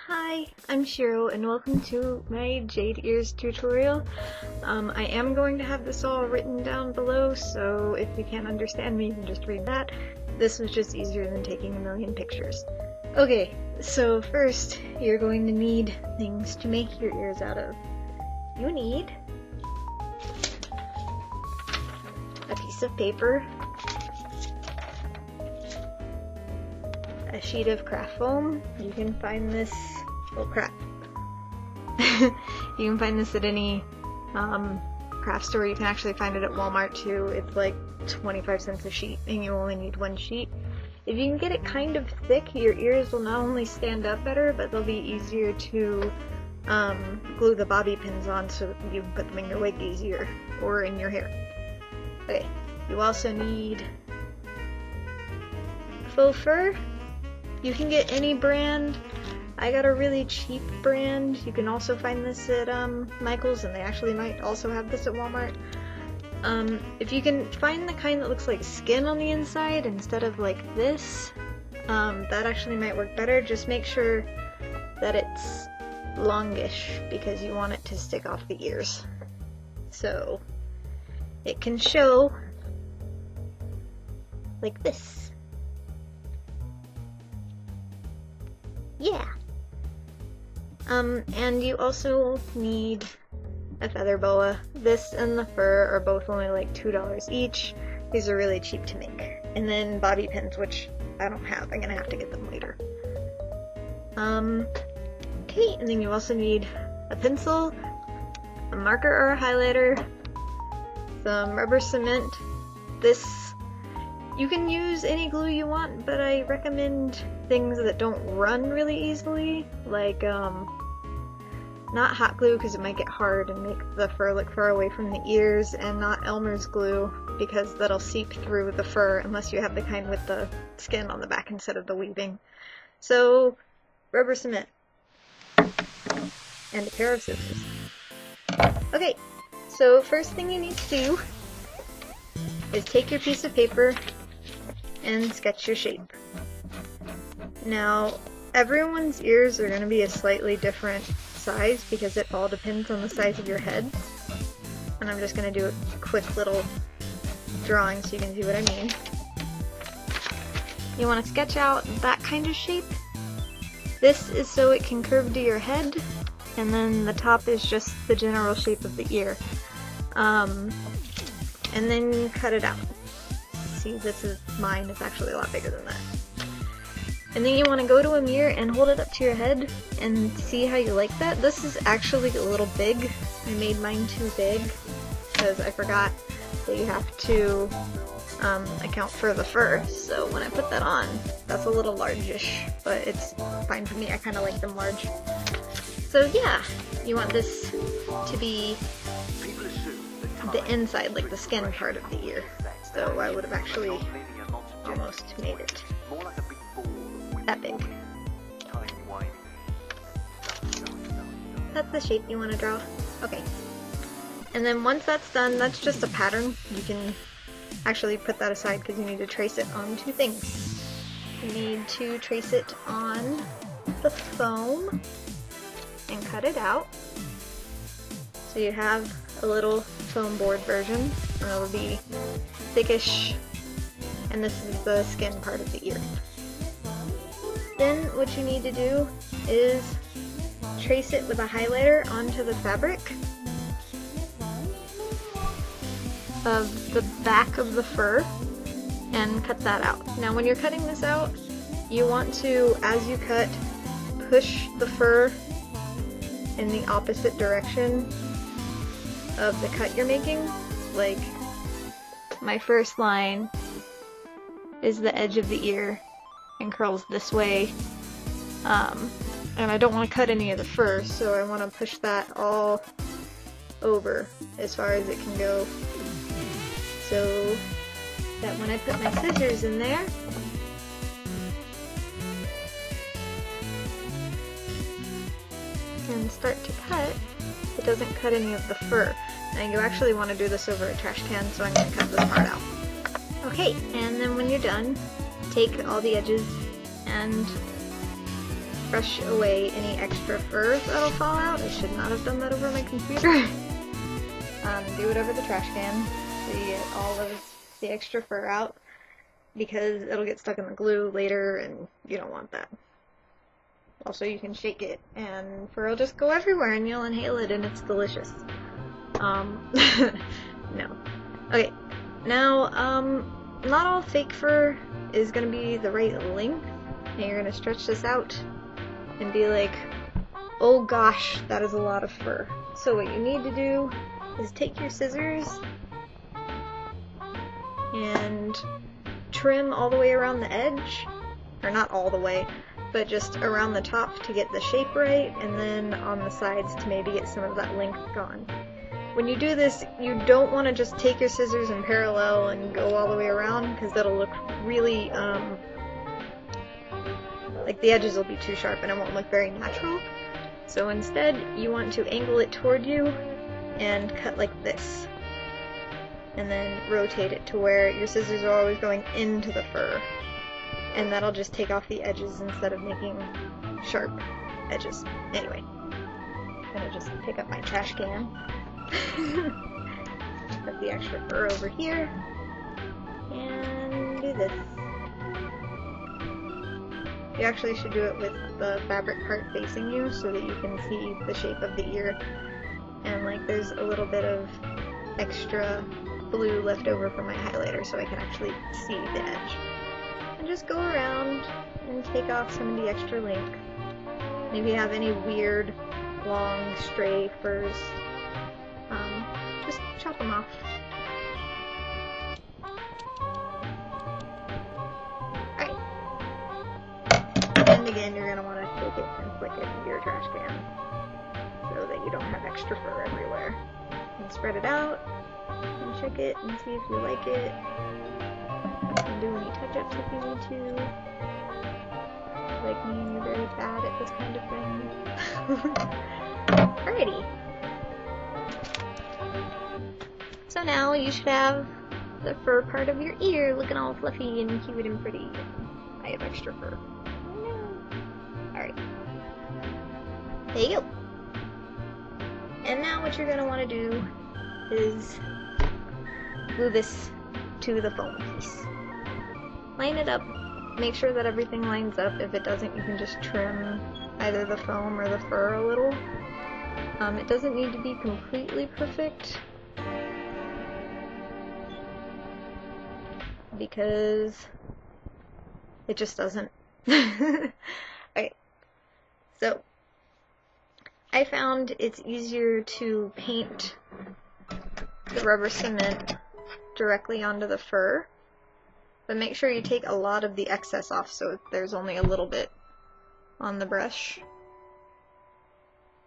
Hi, I'm Shiro and welcome to my Jade ears tutorial. I am going to have this all written down below, so if you can't understand me, you can just read that. This was just easier than taking a million pictures. Okay, so first you're going to need things to make your ears out of. You need a piece of paper, a sheet of craft foam. You can find this, oh crap, you can find this at any craft store. You can actually find it at Walmart too. It's like 25 cents a sheet and you only need one sheet. If you can get it kind of thick, your ears will not only stand up better, but they'll be easier to glue the bobby pins on so you can put them in your wig easier or in your hair. Okay, you also need faux fur. You can get any brand. I got a really cheap brand. You can also find this at Michael's, and they actually might also have this at Walmart. If you can find the kind that looks like skin on the inside instead of like this, that actually might work better. Just make sure that it's longish because you want it to stick off the ears. So it can show like this. Yeah. And you also need a feather boa. This and the fur are both only like $2 each. These are really cheap to make. And then bobby pins, which I don't have. I'm gonna have to get them later. Okay, and then you also need a pencil, a marker or a highlighter, some rubber cement. This, you can use any glue you want, but I recommend things that don't run really easily, like not hot glue because it might get hard and make the fur look far away from the ears, and not Elmer's glue because that'll seep through the fur unless you have the kind with the skin on the back instead of the weaving. So rubber cement and a pair of scissors. Okay, so first thing you need to do is take your piece of paper and sketch your shape. Now, everyone's ears are going to be a slightly different size because it all depends on the size of your head. And I'm just going to do a quick little drawing so you can see what I mean. You want to sketch out that kind of shape. This is so it can curve to your head, and then the top is just the general shape of the ear. And then cut it out. See, this is mine. It's actually a lot bigger than that. And then you want to go to a mirror and hold it up to your head and see how you like that. This is actually a little big. I made mine too big because I forgot that you have to account for the fur. So when I put that on, that's a little large-ish, but it's fine for me. I kind of like them large. So yeah, you want this to be the inside, like the skin part of the ear. So I would have actually almost made it that big. That's the shape you want to draw. Okay. And then once that's done, that's just a pattern. You can actually put that aside because you need to trace it on two things. You need to trace it on the foam and cut it out. So you have a little foam board version, and it'll be thickish, and this is the skin part of the ear. Then what you need to do is trace it with a highlighter onto the fabric of the back of the fur and cut that out. Now when you're cutting this out, you want to, as you cut, push the fur in the opposite direction of the cut you're making. Like, my first line is the edge of the ear and curls this way, and I don't want to cut any of the fur, so I want to push that all over as far as it can go, so that when I put my scissors in there, and start to cut, it doesn't cut any of the fur. And you actually want to do this over a trash can, so I'm going to cut this part out. Okay, and then when you're done, take all the edges and brush away any extra fur that'll fall out. I should not have done that over my computer. Do it over the trash can so you get all of the extra fur out, because it'll get stuck in the glue later and you don't want that. Also, you can shake it and fur will just go everywhere and you'll inhale it and it's delicious. No. Okay, now, not all fake fur is gonna be the right length, and you're gonna stretch this out and be like, oh gosh, that is a lot of fur. So what you need to do is take your scissors and trim all the way around the edge, or not all the way, but just around the top to get the shape right, and then on the sides to maybe get some of that length gone. When you do this, you don't want to just take your scissors in parallel and go all the way around, because that'll look really, like the edges will be too sharp and it won't look very natural. So instead, you want to angle it toward you and cut like this. And then rotate it to where your scissors are always going into the fur. And that'll just take off the edges instead of making sharp edges. Anyway, I'm gonna just pick up my trash can. Put the extra fur over here. And do this. You actually should do it with the fabric part facing you so that you can see the shape of the ear. And like there's a little bit of extra blue left over from my highlighter so I can actually see the edge. And just go around and take off some of the extra length. And if you have any weird, long, stray furs, just chop them off. Alright. And again, you're going to want to take it and flick it into your trash can so that you don't have extra fur everywhere. And spread it out, and check it and see if you like it. And do any touch-ups if you need to. Like me, and you're very bad at this kind of thing. Alrighty. So now you should have the fur part of your ear looking all fluffy and cute and pretty. I have extra fur. Alright. There you go. And now what you're going to want to do is glue this to the foam piece. Line it up, make sure that everything lines up. If it doesn't, you can just trim either the foam or the fur a little. It doesn't need to be completely perfect, because it just doesn't. Okay, so I found it's easier to paint the rubber cement directly onto the fur, but make sure you take a lot of the excess off so there's only a little bit on the brush.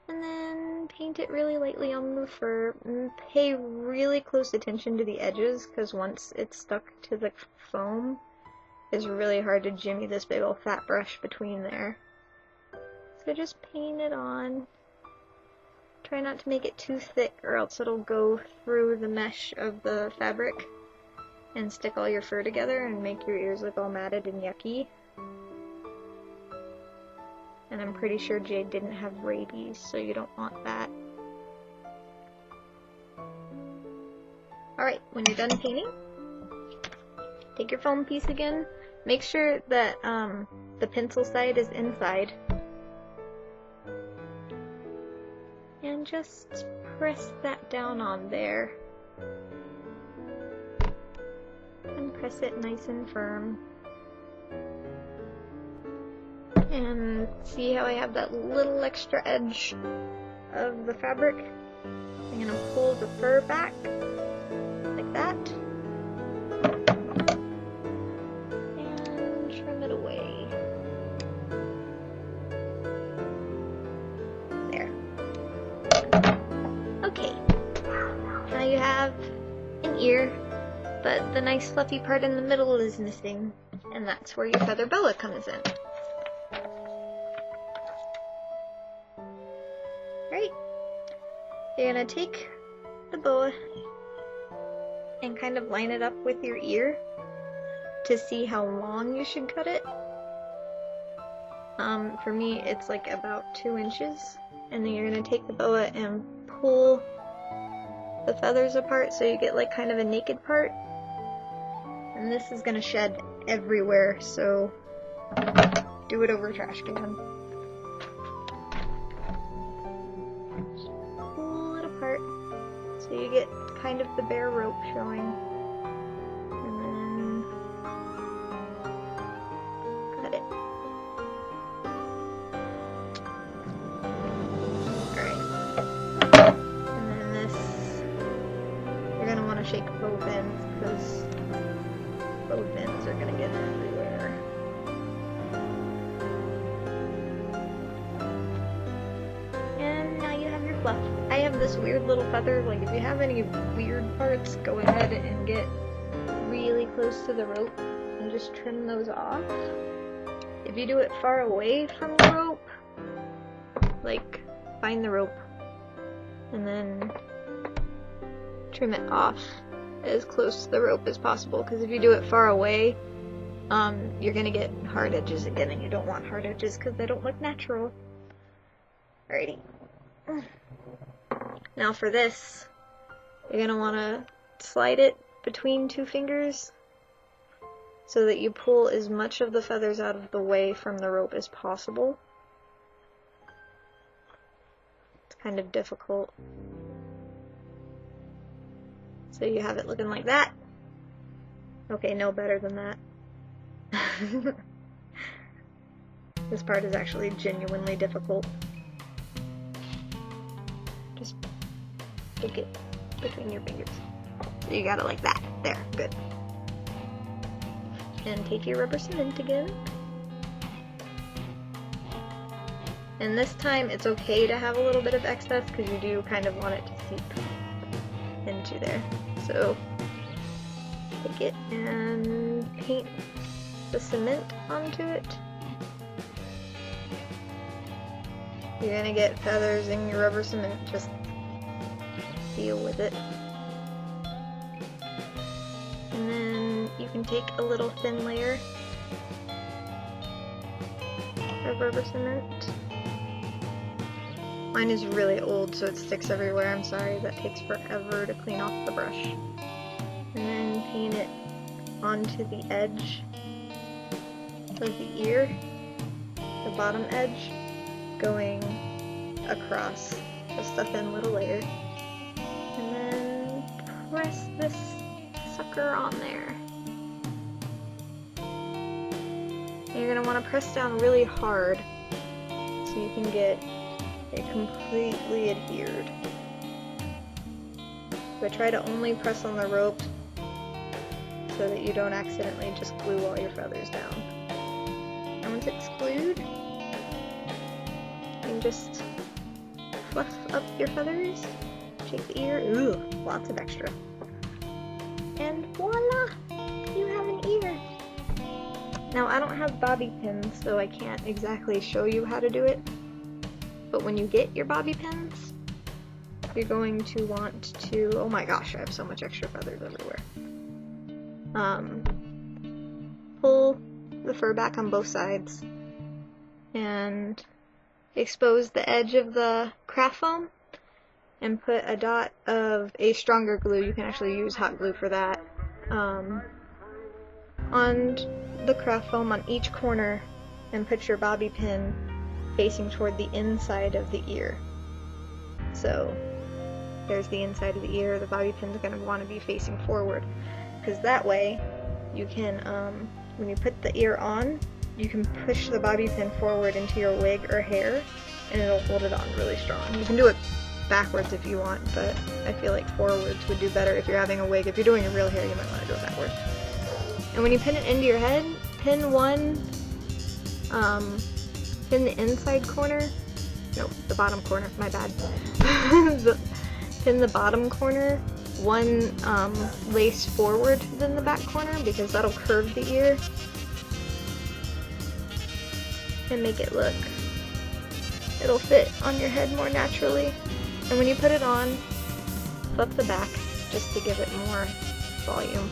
And then paint it really lightly on the fur, and pay really close attention to the edges, because once it's stuck to the foam, it's really hard to jimmy this big old fat brush between there. So just paint it on. Try not to make it too thick or else it'll go through the mesh of the fabric and stick all your fur together and make your ears look all matted and yucky. And I'm pretty sure Jade didn't have rabies, so you don't want that. Alright, when you're done painting, take your foam piece again. Make sure that the pencil side is inside. And just press that down on there. And press it nice and firm. And see how I have that little extra edge of the fabric? I'm going to pull the fur back, like that. And trim it away. There. Okay. Now you have an ear, but the nice fluffy part in the middle is missing, and that's where your feather boa comes in. Right? You're gonna take the boa and kind of line it up with your ear to see how long you should cut it. For me, it's like about 2 inches. And then you're going to take the boa and pull the feathers apart so you get like kind of a naked part. And this is going to shed everywhere, so do it over a trash can. Just pull it apart so you get kind of the bare rope showing. And then cut it. Alright. And then this, you're going to want to shake both ends because both ends are going to get everywhere. And now you have your fluff. I have this weird little feather. Like, if you have any weird parts, go ahead and get really close to the rope and just trim those off. If you do it far away from the rope, like, find the rope and then trim it off as close to the rope as possible, because if you do it far away, you're gonna get hard edges again, and you don't want hard edges because they don't look natural. Alrighty. Now for this, you're gonna want to slide it between 2 fingers so that you pull as much of the feathers out of the way from the rope as possible. It's kind of difficult. So you have it looking like that. Okay, no better than that. This part is actually genuinely difficult. Just stick it between your fingers. So you got it like that. There, good. And take your rubber cement again. And this time it's okay to have a little bit of excess because you do kind of want it to seep into there. So take it and paint the cement onto it. You're gonna get feathers in your rubber cement, just deal with it. And then you can take a little thin layer of rubber cement. Mine is really old, so it sticks everywhere. I'm sorry, that takes forever to clean off the brush. And then paint it onto the edge of the ear, the bottom edge, going across, just a thin little layer. And then press this sucker on there. And you're going to want to press down really hard so you can get it completely adhered. But try to only press on the rope so that you don't accidentally just glue all your feathers down. And once it's glued, you can just fluff up your feathers, shake the ear, ooh, lots of extra. And voila! You have an ear! Now I don't have bobby pins, so I can't exactly show you how to do it. But when you get your bobby pins, you're going to want to, oh my gosh, I have so much extra feathers everywhere. Pull the fur back on both sides and expose the edge of the craft foam and put a dot of a stronger glue. You can actually use hot glue for that. On the craft foam on each corner and put your bobby pin facing toward the inside of the ear. So there's the inside of the ear. The bobby pin's going to want to be facing forward, because that way you can, when you put the ear on, you can push the bobby pin forward into your wig or hair and it'll hold it on really strong. You can do it backwards if you want, but I feel like forwards would do better if you're having a wig. If you're doing your real hair, you might want to do it backwards. And when you pin it into your head, pin the inside corner, no, the bottom corner, my bad. Pin the bottom corner one lace forward than the back corner, because that'll curve the ear and make it look, it'll fit on your head more naturally. And when you put it on, flip the back just to give it more volume.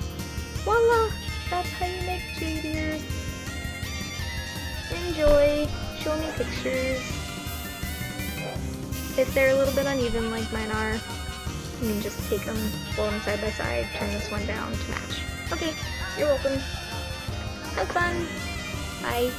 Voila! That's how you make jade ears. Enjoy! show me pictures. If they're a little bit uneven like mine are, you can just take them, fold them side by side, turn this one down to match. Okay, you're welcome. Have fun. Bye.